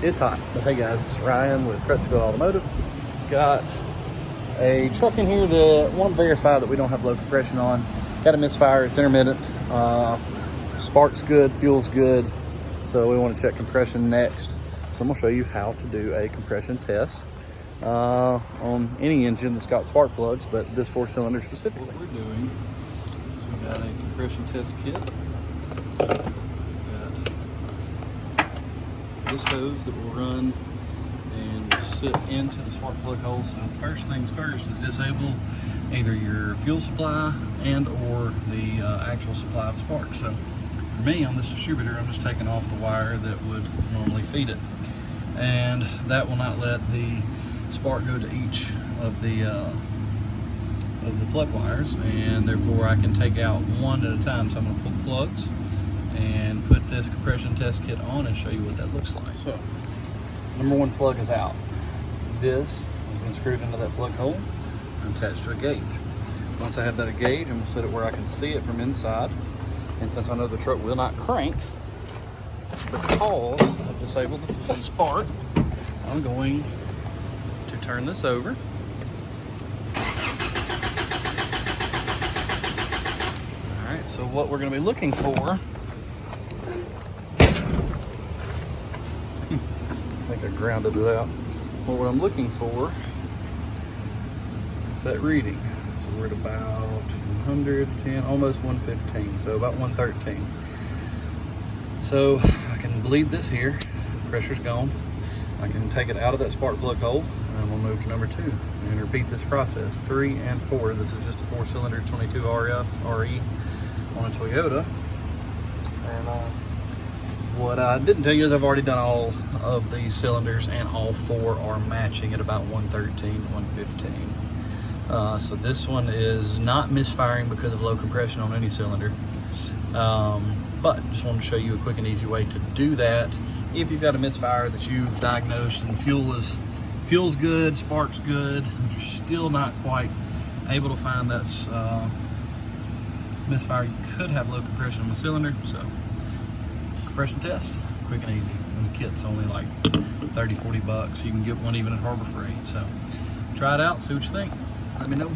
It's hot. But hey guys, it's Ryan with Crutchfield Automotive. Got a truck in here that want to verify that we don't have low compression on. Got a misfire, it's intermittent. Spark's good, fuel's good. So we want to check compression next. So I'm gonna show you how to do a compression test on any engine that's got spark plugs, but this 4-cylinder specifically. What we're doing is we got a compression test kit. This hose that will run and sit into the spark plug hole. So first things first is disable either your fuel supply and or the actual supply of spark. So for me on this distributor, I'm just taking off the wire that would normally feed it, and that will not let the spark go to each of the plug wires, and therefore I can take out one at a time. So I'm going to pull the plugs and put this compression test kit on and show you what that looks like. So, number one plug is out. This has been screwed into that plug hole and attached to a gauge. Once I have that gauge, I'm gonna set it where I can see it from inside. And since I know the truck will not crank because I've disabled the spark, I'm going to turn this over. All right, so what we're gonna be looking for, I think I grounded it out. Well, what I'm looking for is that reading. So we're at about 110, almost 115, so about 113. So I can bleed this here, pressure's gone. I can take it out of that spark plug hole, and we'll move to number 2 and repeat this process. 3 and 4. This is just a 4-cylinder 22 RF RE on a Toyota. And what I didn't tell you is I've already done all of these cylinders, and all 4 are matching at about 113, 115. So this one is not misfiring because of low compression on any cylinder. But just wanted to show you a quick and easy way to do that. If you've got a misfire that you've diagnosed and fuel's good, spark's good, you're still not quite able to find that's misfire, you could have low compression on the cylinder. So compression test, quick and easy. And the kit's only like 30, 40 bucks. You can get one even at Harbor Freight. So try it out, see what you think. Let me know.